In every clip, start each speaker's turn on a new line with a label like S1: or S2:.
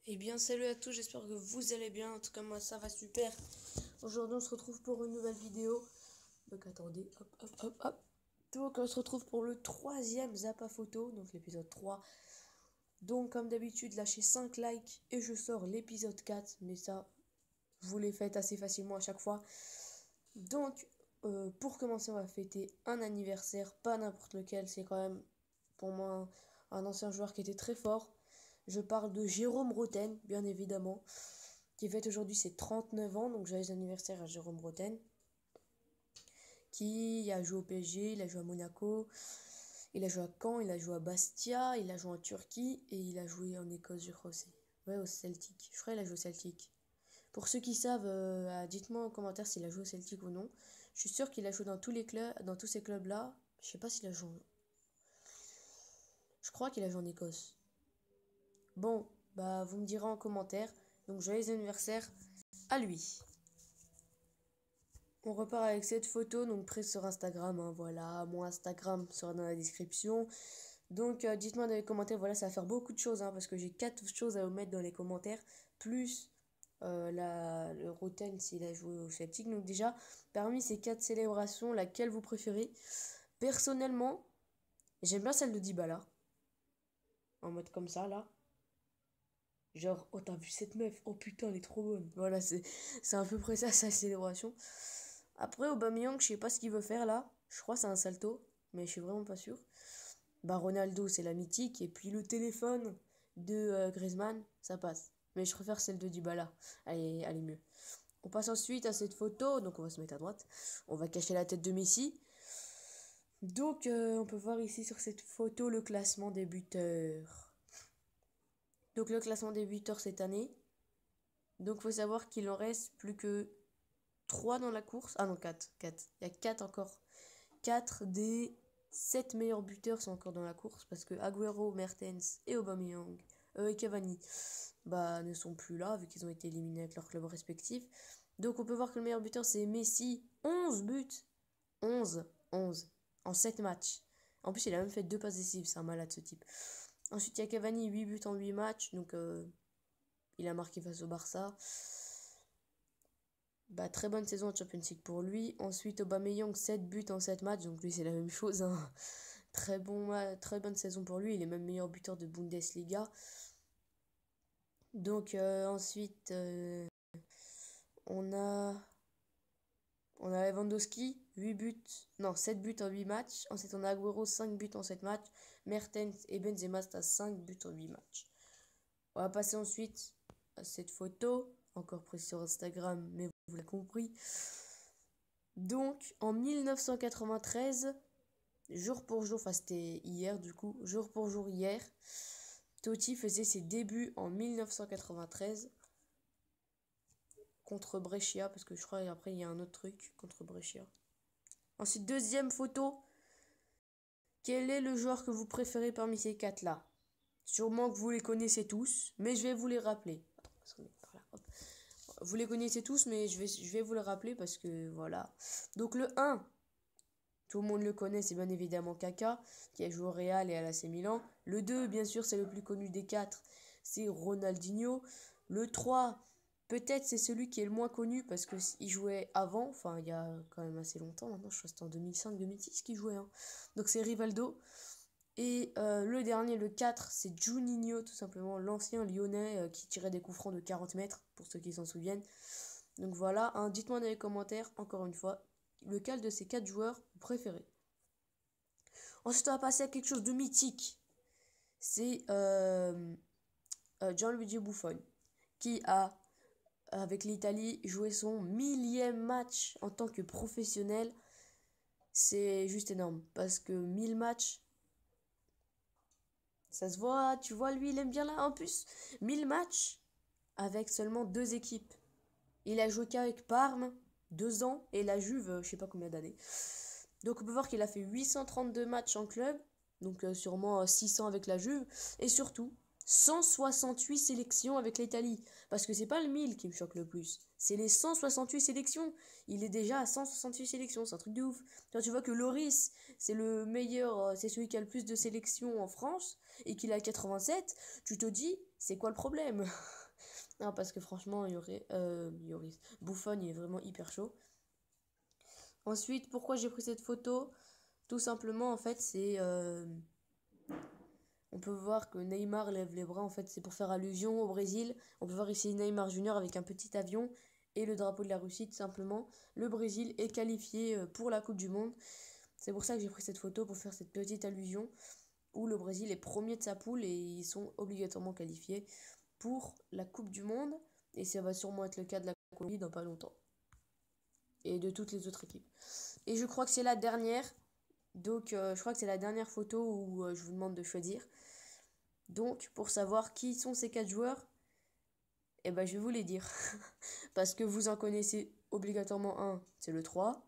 S1: Eh bien salut à tous, j'espère que vous allez bien, en tout cas moi ça va super. Aujourd'hui on se retrouve pour une nouvelle vidéo. Donc attendez, hop. Donc on se retrouve pour le troisième Zappa Photo, donc l'épisode 3. Donc comme d'habitude lâchez 5 likes et je sors l'épisode 4. Mais ça, vous les faites assez facilement à chaque fois. Donc pour commencer on va fêter un anniversaire, pas n'importe lequel, c'est quand même pour moi un ancien joueur qui était très fort. Je parle de Jérôme Roten, bien évidemment, qui fête aujourd'hui ses 39 ans, donc joyeux anniversaire à Jérôme Roten, qui a joué au PSG, il a joué à Monaco, il a joué à Caen, il a joué à Bastia, il a joué en Turquie, et il a joué en Écosse, je crois aussi. Ouais, au Celtic. Je crois qu'il a joué au Celtic. Pour ceux qui savent, dites-moi en commentaire s'il a joué au Celtic ou non. Je suis sûr qu'il a joué dans tous les clubs, dans tous ces clubs-là. Je sais pas s'il a joué. Je crois qu'il a joué en Écosse. Bon, bah vous me direz en commentaire. Donc joyeux anniversaire à lui. On repart avec cette photo, donc prise sur Instagram, hein, voilà, mon Instagram sera dans la description. Donc dites-moi dans les commentaires, voilà, ça va faire beaucoup de choses, hein, parce que j'ai 4 choses à vous mettre dans les commentaires, plus le Roten s'il a joué au Celtic. Donc déjà, parmi ces 4 célébrations, laquelle vous préférez? Personnellement, j'aime bien celle de Dybala, en mode comme ça, là. Genre, oh, t'as vu cette meuf? Oh putain, elle est trop bonne. Voilà, c'est à peu près ça, sa célébration. Après, Aubameyang, je sais pas ce qu'il veut faire là. Je crois que c'est un salto, mais je suis vraiment pas sûr. Bah, Ronaldo, c'est la mythique. Et puis le téléphone de Griezmann, ça passe. Mais je préfère celle de Dybala. Elle est mieux. On passe ensuite à cette photo. Donc, on va se mettre à droite. On va cacher la tête de Messi. Donc, on peut voir ici sur cette photo le classement des buteurs. Donc, le classement des buteurs cette année. Donc, il faut savoir qu'il en reste plus que 3 dans la course. Ah non, 4. Il y a 4 encore. 4 des 7 meilleurs buteurs sont encore dans la course parce que Agüero, Mertens et Aubameyang et Cavani ne sont plus là vu qu'ils ont été éliminés avec leurs clubs respectifs. Donc on peut voir que le meilleur buteur c'est Messi, 11 buts. 11 en 7 matchs. En plus il a même fait 2 passes décisives, c'est un malade ce type. Ensuite il y a Cavani, 8 buts en 8 matchs, donc il a marqué face au Barça. Très bonne saison en Champions League pour lui. Ensuite, Aubameyang, 7 buts en 7 matchs. Donc lui, c'est la même chose, hein. Très bonne saison pour lui. Il est même meilleur buteur de Bundesliga. Donc ensuite, on a Lewandowski, 8 buts. Non, 7 buts en 8 matchs. Ensuite, on a Agüero, 5 buts en 7 matchs. Mertens et Benzema, à 5 buts en 8 matchs. On va passer ensuite à cette photo. Encore prise sur Instagram, mais vous l'avez compris. Donc, en 1993, jour pour jour, enfin c'était hier du coup, jour pour jour hier, Totti faisait ses débuts en 1993 contre Brescia, parce que je crois après il y a un autre truc contre Brescia. Ensuite, deuxième photo, quel est le joueur que vous préférez parmi ces 4 là? Sûrement que vous les connaissez tous, mais je vais vous les rappeler. Vous les connaissez tous, mais je vais vous le rappeler parce que voilà. Donc le 1, tout le monde le connaît, c'est bien évidemment Kaka, qui a joué au Real et à l'AC Milan. Le 2, bien sûr, c'est le plus connu des 4, c'est Ronaldinho. Le 3, peut-être c'est celui qui est le moins connu parce qu'il jouait avant, enfin il y a quand même assez longtemps maintenant, je crois que c'était en 2005-2006 qu'il jouait. Hein. Donc c'est Rivaldo. Et le dernier, le 4, c'est Juninho, tout simplement, l'ancien lyonnais qui tirait des coups francs de 40 mètres, pour ceux qui s'en souviennent. Donc voilà, hein, dites-moi dans les commentaires, encore une fois, lequel de ces 4 joueurs vous préférez. Ensuite, on va passer à quelque chose de mythique. C'est Gianluigi Buffon, qui a, avec l'Italie, joué son 1000e match en tant que professionnel. C'est juste énorme, parce que 1000 matchs, ça se voit, tu vois, lui, il aime bien là. En plus, 1000 matchs avec seulement 2 équipes. Il a joué qu'avec Parme, 2 ans, et la Juve, je sais pas combien d'années. Donc on peut voir qu'il a fait 832 matchs en club, donc sûrement 600 avec la Juve. Et surtout, 168 sélections avec l'Italie. Parce que c'est pas le 1000 qui me choque le plus. C'est les 168 sélections. Il est déjà à 168 sélections. C'est un truc de ouf. Quand tu vois que Loris, c'est le meilleur, c'est celui qui a le plus de sélections en France et qu'il a 87, tu te dis, c'est quoi le problème? Non, parce que franchement, Yoris, Buffon, il est vraiment hyper chaud. Ensuite, pourquoi j'ai pris cette photo? Tout simplement, en fait, on peut voir que Neymar lève les bras, en fait, c'est pour faire allusion au Brésil. On peut voir ici Neymar Junior avec un petit avion et le drapeau de la Russie, tout simplement. Le Brésil est qualifié pour la Coupe du Monde. C'est pour ça que j'ai pris cette photo, pour faire cette petite allusion, où le Brésil est premier de sa poule et ils sont obligatoirement qualifiés pour la Coupe du Monde. Et ça va sûrement être le cas de la Colombie dans pas longtemps. Et de toutes les autres équipes. Et je crois que c'est la dernière. Donc, je crois que c'est la dernière photo où je vous demande de choisir. Donc, pour savoir qui sont ces 4 joueurs, eh ben, je vais vous les dire. Parce que vous en connaissez obligatoirement un, c'est le 3.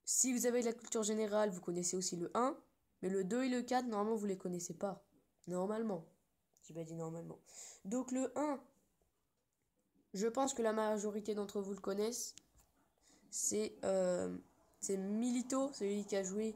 S1: Si vous avez de la culture générale, vous connaissez aussi le 1. Mais le 2 et le 4, normalement, vous les connaissez pas. Normalement. J'ai pas dit normalement. Donc, le 1, je pense que la majorité d'entre vous le connaissent. C'est Milito, celui qui a joué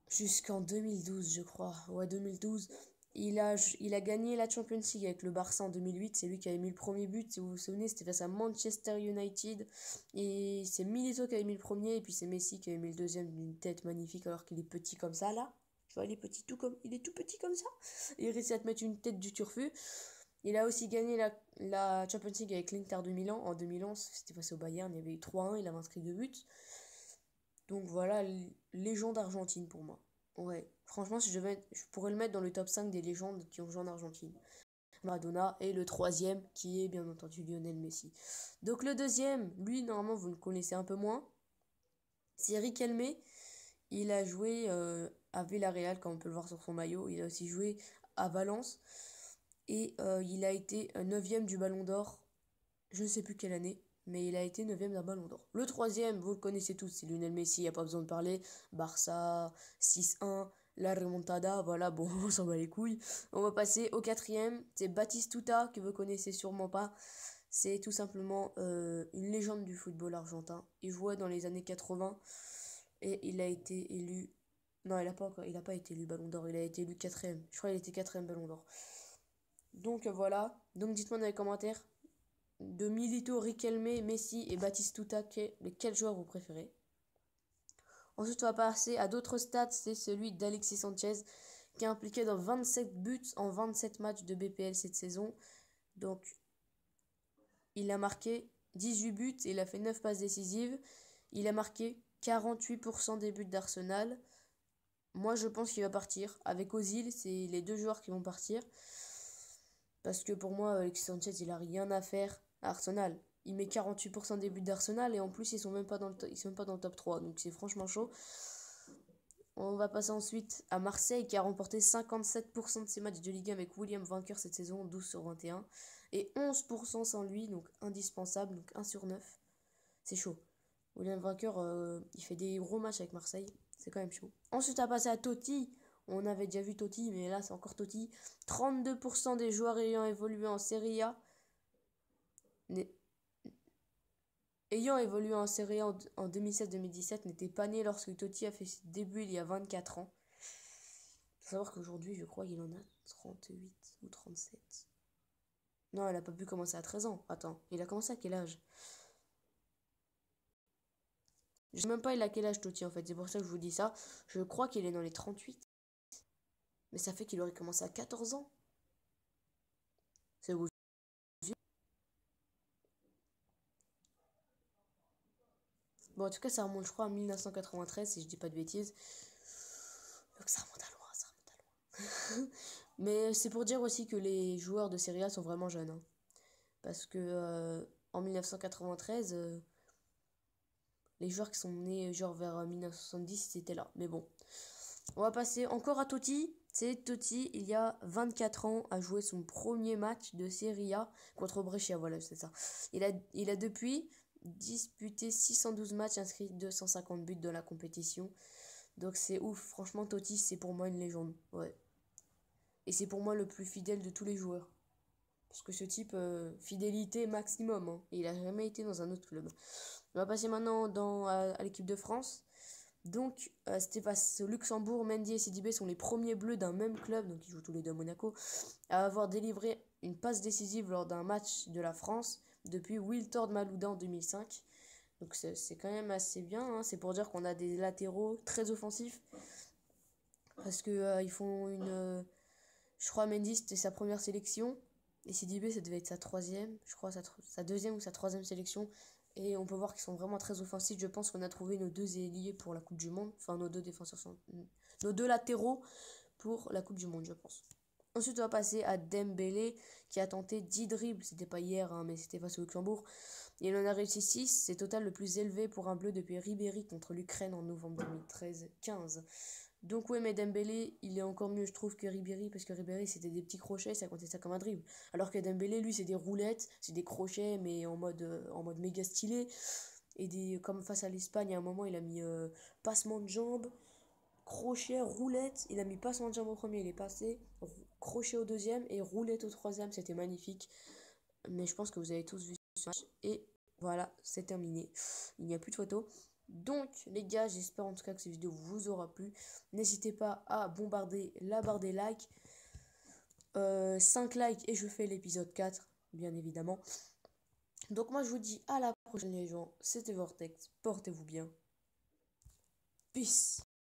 S1: jusqu'en 2012, je crois. Ouais, 2012. Il a gagné la Champions League avec le Barça en 2008. C'est lui qui avait mis le premier but. Si vous vous souvenez, c'était face à Manchester United. Et c'est Milito qui avait mis le premier. Et puis c'est Messi qui avait mis le deuxième d'une tête magnifique alors qu'il est petit comme ça, là. Tu vois, il est tout petit comme ça. Et il réussit à te mettre une tête du turfu. Il a aussi gagné la Champions League avec l'Inter de Milan. En 2011, c'était face au Bayern. Il y avait eu 3-1. Il avait inscrit 2 buts. Donc voilà, légende argentine pour moi. Ouais, franchement, si je pourrais le mettre dans le top 5 des légendes qui ont joué en Argentine. Maradona et le troisième qui est bien entendu Lionel Messi. Donc le deuxième, lui normalement vous le connaissez un peu moins, c'est Riquelme. Il a joué à Villarreal comme on peut le voir sur son maillot. Il a aussi joué à Valence et il a été 9e du Ballon d'Or. Je ne sais plus quelle année, mais il a été 9e d'un Ballon d'Or. Le troisième, vous le connaissez tous, c'est Lionel Messi, il n'y a pas besoin de parler. Barça, 6-1, la remontada, voilà, bon, on s'en bat les couilles. On va passer au quatrième, c'est Batistuta, que vous connaissez sûrement pas. C'est tout simplement une légende du football argentin. Il jouait dans les années 80 et il a été élu... Non, il n'a pas été élu Ballon d'Or, il a été élu quatrième. Je crois qu'il était quatrième Ballon d'Or. Donc voilà, donc dites-moi dans les commentaires de Milito, Riquelme, Messi et Batistuta, quel joueur vous préférez. Ensuite, on va passer à d'autres stats. C'est celui d'Alexis Sanchez, qui est impliqué dans 27 buts en 27 matchs de BPL cette saison. Donc, il a marqué 18 buts et il a fait 9 passes décisives. Il a marqué 48% des buts d'Arsenal. Moi, je pense qu'il va partir. Avec Ozil, c'est les 2 joueurs qui vont partir. Parce que pour moi, Alexis Sanchez, il a rien à faire à Arsenal. Il met 48% des buts d'Arsenal et en plus, ils sont même pas dans le top 3. Donc c'est franchement chaud. On va passer ensuite à Marseille qui a remporté 57% de ses matchs de Ligue 1 avec William vainqueur cette saison, 12/21. Et 11% sans lui, donc indispensable, donc 1/9. C'est chaud. William vainqueur, il fait des gros matchs avec Marseille. C'est quand même chaud. Ensuite, on va passer à Totti. On avait déjà vu Totti, mais là, c'est encore Totti. 32% des joueurs ayant évolué en Serie A. Ayant évolué en Serie A en 2016-2017 n'étaient pas nés lorsque Totti a fait ses débuts il y a 24 ans. Il faut savoir qu'aujourd'hui, je crois qu'il en a 38 ou 37. Non, elle a pas pu commencer à 13 ans. Attends, il a commencé à quel âge? Je sais même pas il a quel âge Totti en fait, c'est pour ça que je vous dis ça. Je crois qu'il est dans les 38. Mais ça fait qu'il aurait commencé à 14 ans. C'est vous. Bon, en tout cas, ça remonte, je crois, à 1993, si je dis pas de bêtises. Donc ça remonte à loin, ça remonte à loin. Mais c'est pour dire aussi que les joueurs de Serie A sont vraiment jeunes. Hein. Parce que en 1993, les joueurs qui sont nés genre vers 1970, ils étaient là. Mais bon. On va passer encore à Totti. C'est Totti, il y a 24 ans, a joué son premier match de Serie A contre Brescia. Voilà, c'est ça. Il a depuis disputé 612 matchs, inscrit 250 buts dans la compétition. Donc c'est ouf. Franchement, Totti, c'est pour moi une légende. Ouais. Et c'est pour moi le plus fidèle de tous les joueurs. Parce que ce type, fidélité maximum, hein. Et il a jamais été dans un autre club. On va passer maintenant à l'équipe de France. Donc, c'était face au Luxembourg. Mendy et Sidibé sont les premiers bleus d'un même club, donc ils jouent tous les deux à Monaco, à avoir délivré une passe décisive lors d'un match de la France depuis Wiltord Malouda en 2005. Donc c'est quand même assez bien, hein. C'est pour dire qu'on a des latéraux très offensifs. Parce que ils font une... je crois Mendy c'était sa première sélection. Et Sidibé ça devait être sa troisième. Je crois sa deuxième ou sa troisième sélection. Et on peut voir qu'ils sont vraiment très offensifs. Je pense qu'on a trouvé nos deux ailiers pour la Coupe du Monde. Enfin, nos deux défenseurs sont... nos deux latéraux pour la Coupe du Monde, je pense. Ensuite, on va passer à Dembélé, qui a tenté 10 dribbles. C'était pas hier, hein, mais c'était face au Luxembourg. Et il en a réussi 6. C'est total le plus élevé pour un bleu depuis Ribéry contre l'Ukraine en novembre 2013-15. Donc ouais, mais Dembélé, il est encore mieux, je trouve, que Ribéry, parce que Ribéry, c'était des petits crochets, ça comptait ça comme un dribble. Alors que Dembélé, lui, c'est des roulettes, c'est des crochets, mais en mode méga stylé. Et comme face à l'Espagne, à un moment, il a mis passement de jambes, crochet, roulette. Il a mis passement de jambes au premier, il est passé, crochet au deuxième et roulette au troisième. C'était magnifique. Mais je pense que vous avez tous vu ce match. Et voilà, c'est terminé. Il n'y a plus de photos. Donc, les gars, j'espère en tout cas que cette vidéo vous aura plu. N'hésitez pas à bombarder la barre des likes. 5 likes et je fais l'épisode 4, bien évidemment. Donc moi, je vous dis à la prochaine, les gens. C'était Vortex. Portez-vous bien. Peace.